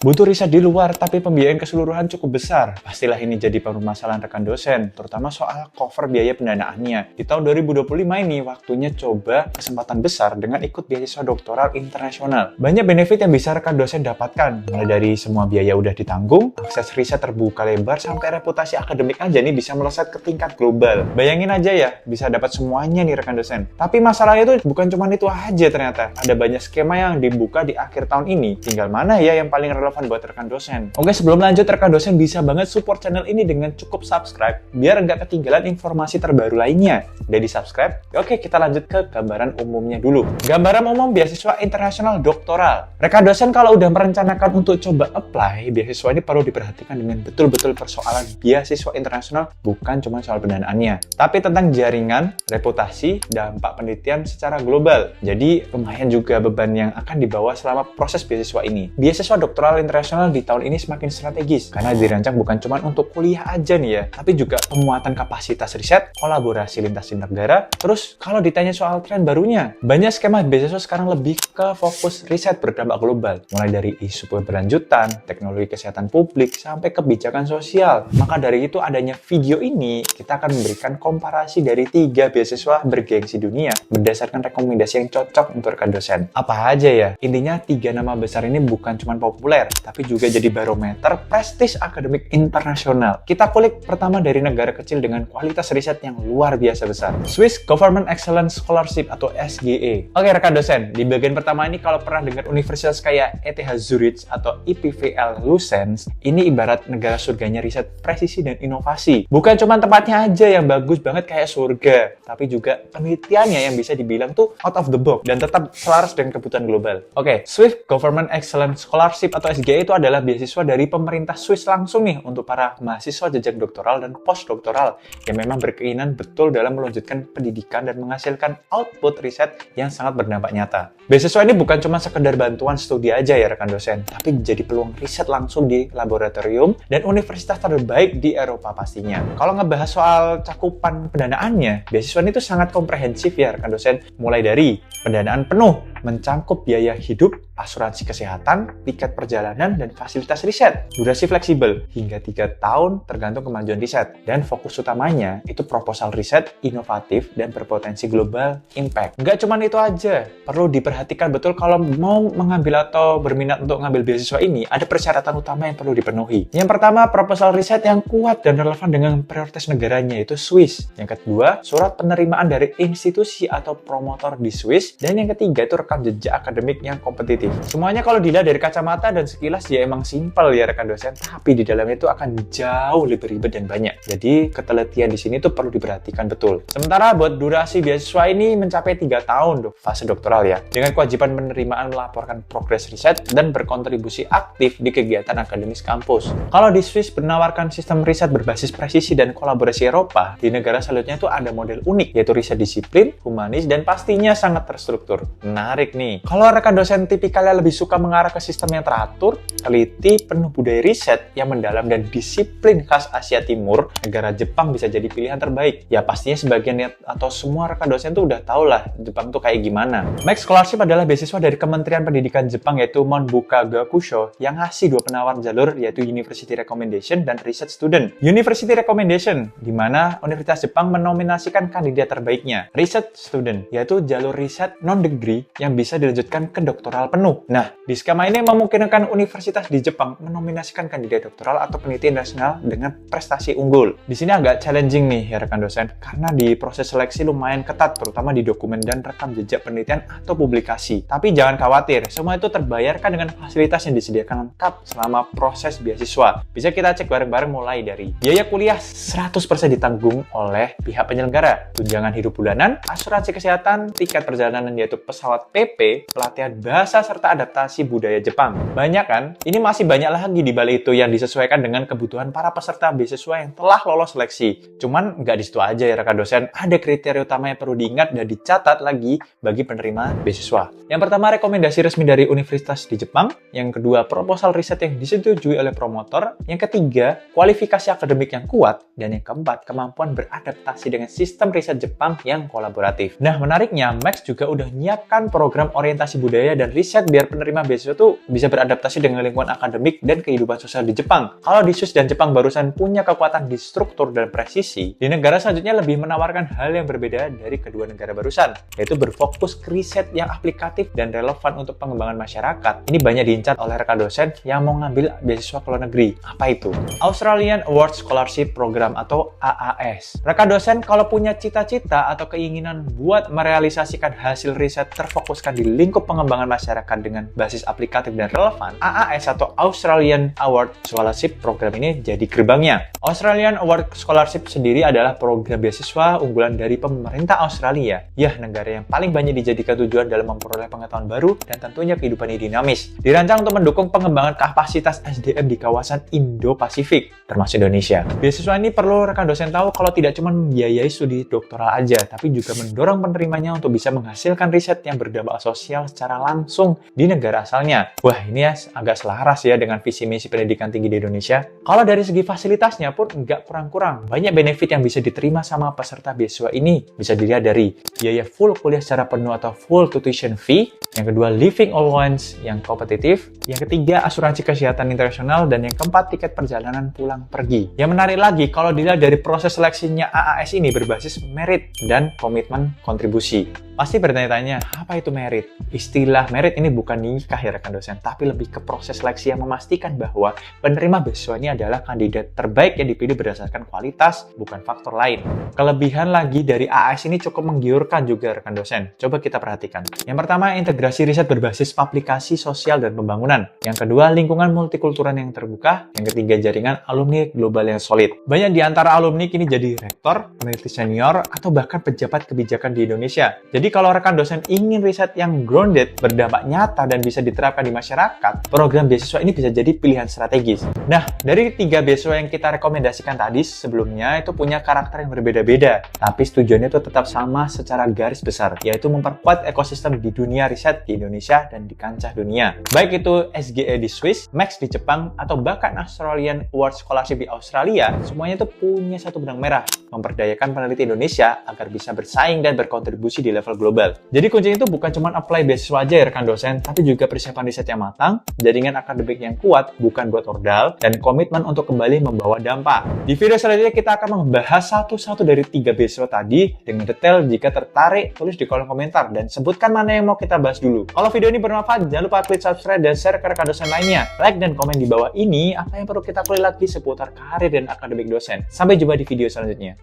Butuh riset di luar, tapi pembiayaan keseluruhan cukup besar. Pastilah ini jadi permasalahan rekan dosen, terutama soal cover biaya pendanaannya. Di tahun 2025 ini, waktunya coba kesempatan besar dengan ikut beasiswa doktoral internasional. Banyak benefit yang bisa rekan dosen dapatkan, mulai dari semua biaya udah ditanggung, akses riset terbuka lebar, sampai reputasi akademik aja nih bisa melesat ke tingkat global. Bayangin aja ya, bisa dapat semuanya nih rekan dosen. Tapi masalahnya itu bukan cuma itu aja ternyata. Ada banyak skema yang dibuka di akhir tahun ini. Tinggal mana ya yang paling relevan buat rekan dosen. Oke, sebelum lanjut, rekan dosen bisa banget support channel ini dengan cukup subscribe biar nggak ketinggalan informasi terbaru lainnya. Udah di subscribe? Oke, kita lanjut ke gambaran umumnya dulu. Gambaran umum beasiswa internasional doktoral. Rekan dosen kalau udah merencanakan untuk coba apply beasiswa ini perlu diperhatikan dengan betul-betul persoalan beasiswa internasional, bukan cuma soal pendanaannya, tapi tentang jaringan, reputasi, dampak penelitian secara global. Jadi lumayan juga beban yang akan dibawa selama proses beasiswa ini. Beasiswa doktoral internasional di tahun ini semakin strategis karena dirancang bukan cuma untuk kuliah aja nih ya, tapi juga penguatan kapasitas riset, kolaborasi lintas negara. Terus kalau ditanya soal tren barunya, banyak skema beasiswa sekarang lebih ke fokus riset berdampak global, mulai dari isu keberlanjutan, teknologi kesehatan publik, sampai kebijakan sosial. Maka dari itu adanya video ini, kita akan memberikan komparasi dari 3 beasiswa bergengsi dunia berdasarkan rekomendasi yang cocok untuk rekan dosen. Apa aja ya? Intinya 3 nama besar ini bukan cuma populer, tapi juga jadi barometer prestis akademik internasional. Kita kulik pertama dari negara kecil dengan kualitas riset yang luar biasa besar. Swiss Government Excellence Scholarship atau SGE. Oke rekan dosen, di bagian pertama ini kalau pernah dengar universitas kayak ETH Zurich atau IPVL Lucens, ini ibarat negara surganya riset presisi dan inovasi. Bukan cuma tempatnya aja yang bagus banget kayak surga, tapi juga penelitiannya yang bisa dibilang tuh out of the box dan tetap selaras dengan kebutuhan global. Oke, Swiss Government Excellence Scholarship atau SGE itu adalah beasiswa dari pemerintah Swiss langsung nih untuk para mahasiswa jenjang doktoral dan postdoktoral yang memang berkeinginan betul dalam melanjutkan pendidikan dan menghasilkan output riset yang sangat berdampak nyata. Beasiswa ini bukan cuma sekedar bantuan studi aja ya rekan dosen, tapi jadi peluang riset langsung di laboratorium dan universitas terbaik di Eropa pastinya. Kalau ngebahas soal cakupan pendanaannya, beasiswa ini tuh sangat komprehensif ya rekan dosen, mulai dari pendanaan penuh, mencangkup biaya hidup, asuransi kesehatan, tiket perjalanan, dan fasilitas riset. Durasi fleksibel, hingga 3 tahun tergantung kemajuan riset. Dan fokus utamanya itu proposal riset, inovatif, dan berpotensi global impact. Nggak cuma itu aja, perlu diperhatikan betul kalau mau mengambil atau berminat untuk mengambil beasiswa ini, ada persyaratan utama yang perlu dipenuhi. Yang pertama, proposal riset yang kuat dan relevan dengan prioritas negaranya, yaitu Swiss. Yang kedua, surat penerimaan dari institusi atau promotor di Swiss. Dan yang ketiga, itu rekam jejak akademik yang kompetitif. Semuanya kalau dilihat dari kacamata dan sekilas ya emang simpel ya rekan dosen, tapi di dalamnya itu akan jauh lebih ribet dan banyak. Jadi ketelitian di sini tuh perlu diperhatikan betul. Sementara buat durasi beasiswa ini mencapai 3 tahun fase doktoral ya, dengan kewajiban penerimaan melaporkan progres riset dan berkontribusi aktif di kegiatan akademis kampus. Kalau di Swiss menawarkan sistem riset berbasis presisi dan kolaborasi Eropa, di negara selanjutnya itu ada model unik, yaitu riset disiplin, humanis, dan pastinya sangat terstruktur. Menarik nih. Kalau rekan dosen tipikalnya lebih suka mengarah ke sistem yang teratur, teliti, penuh budaya riset yang mendalam dan disiplin khas Asia Timur, negara Jepang bisa jadi pilihan terbaik. Ya pastinya sebagian atau semua rekan dosen tuh udah tau lah Jepang tuh kayak gimana. Max Scholarship adalah beasiswa dari Kementerian Pendidikan Jepang yaitu Monbuka Gakusho yang ngasih 2 penawar jalur yaitu University Recommendation dan Research Student. University Recommendation, di mana Universitas Jepang menominasikan kandidat terbaiknya. Research Student, yaitu jalur riset non-degree yang bisa dilanjutkan ke doktoral penuh. Nah, di skema ini memungkinkan universitas di Jepang menominasikan kandidat doktoral atau peneliti nasional dengan prestasi unggul. Di sini agak challenging nih ya rekan dosen, karena di proses seleksi lumayan ketat, terutama di dokumen dan rekam jejak penelitian atau publikasi. Tapi jangan khawatir, semua itu terbayarkan dengan fasilitas yang disediakan lengkap selama proses beasiswa. Bisa kita cek bareng-bareng mulai dari biaya kuliah 100% ditanggung oleh pihak penyelenggara, tunjangan hidup bulanan, asuransi kesehatan, tiket perjalanan yaitu pesawat PP, pelatihan bahasa serta adaptasi budaya Jepang. Banyak kan? Ini masih banyak lagi di balik itu yang disesuaikan dengan kebutuhan para peserta beasiswa yang telah lolos seleksi. Cuman nggak di situ aja ya rekan dosen, ada kriteria utama yang perlu diingat dan dicatat lagi bagi penerima beasiswa. Yang pertama, rekomendasi resmi dari universitas di Jepang. Yang kedua, proposal riset yang disetujui oleh promotor. Yang ketiga, kualifikasi akademik yang kuat. Dan yang keempat, kemampuan beradaptasi dengan sistem riset Jepang yang kolaboratif. Nah, menariknya, Max juga udah nyiapkan program orientasi budaya dan riset biar penerima beasiswa tuh bisa beradaptasi dengan lingkungan akademik dan kehidupan sosial di Jepang. Kalau di Swiss dan Jepang barusan punya kekuatan di struktur dan presisi, di negara selanjutnya lebih menawarkan hal yang berbeda dari kedua negara barusan, yaitu berfokus ke riset yang aplikatif dan relevan untuk pengembangan masyarakat. Ini banyak diincar oleh rekan dosen yang mau ngambil beasiswa ke luar negeri. Apa itu? Australian Award Scholarship Program atau AAS. Rekan dosen kalau punya cita-cita atau keinginan buat merealisasikan hasil riset terfokuskan di lingkup pengembangan masyarakat dengan basis aplikatif dan relevan, AAS atau Australian Award Scholarship Program ini jadi gerbangnya. Australian Award Scholarship sendiri adalah program beasiswa unggulan dari pemerintah Australia, negara yang paling banyak dijadikan tujuan dalam memperoleh pengetahuan baru dan tentunya kehidupan yang dinamis. Dirancang untuk mendukung pengembangan kapasitas SDM di kawasan Indo-Pasifik, termasuk Indonesia. Beasiswa ini perlu rekan dosen tahu kalau tidak cuma membiayai studi doktoral aja, tapi juga mendorong penerimanya untuk bisa menghasilkan riset yang berdampak sosial secara langsung di negara asalnya. Wah, ini agak selaras ya dengan visi misi pendidikan tinggi di Indonesia. Kalau dari segi fasilitasnya pun nggak kurang-kurang. Banyak benefit yang bisa diterima sama peserta beasiswa ini. Bisa dilihat dari biaya full kuliah secara penuh atau full tuition fee. Yang kedua, living allowance yang kompetitif. Yang ketiga, asuransi kesehatan internasional. Dan yang keempat, tiket perjalanan pulang pergi. Yang menarik lagi, kalau dilihat dari proses seleksinya AAS ini berbasis merit dan komitmen kontribusi. Pasti bertanya-tanya, apa itu merit? Istilah merit ini bukan nikah ya rekan dosen, tapi lebih ke proses seleksi yang memastikan bahwa penerima beasiswa ini adalah kandidat terbaik yang dipilih berdasarkan kualitas, bukan faktor lain. Kelebihan lagi dari AAS ini cukup menggiurkan juga rekan dosen. Coba kita perhatikan. Yang pertama, integrasi riset berbasis aplikasi sosial dan pembangunan. Yang kedua, lingkungan multikultural yang terbuka. Yang ketiga, jaringan alumni global yang solid. Banyak di antara alumni kini jadi rektor, peneliti senior, atau bahkan pejabat kebijakan di Indonesia. Jadi kalau rekan dosen ingin riset yang grounded, berdampak nyata, dan bisa diterapkan di masyarakat, program beasiswa ini bisa jadi pilihan strategis. Nah, dari 3 beasiswa yang kita rekomendasikan tadi sebelumnya itu punya karakter yang berbeda-beda, tapi tujuannya itu tetap sama secara garis besar, yaitu memperkuat ekosistem di dunia riset di Indonesia dan di kancah dunia. Baik itu SGE di Swiss, Max di Jepang, atau bahkan Australian Award Scholarship di Australia, semuanya itu punya satu benang merah, memperdayakan peneliti Indonesia agar bisa bersaing dan berkontribusi di level global. Jadi kuncinya itu bukan cuma apply beasiswa aja ya rekan dosen, tapi juga persiapan riset yang matang, jaringan akademik yang kuat, bukan buat ordal, dan komitmen untuk kembali membawa dampak. Di video selanjutnya kita akan membahas satu-satu dari 3 beasiswa tadi dengan detail. Jika tertarik, tulis di kolom komentar dan sebutkan mana yang mau kita bahas dulu. Kalau video ini bermanfaat, jangan lupa klik subscribe dan share ke rekan dosen lainnya. Like dan komen di bawah ini apa yang perlu kita kulik lagi seputar karir dan akademik dosen. Sampai jumpa di video selanjutnya.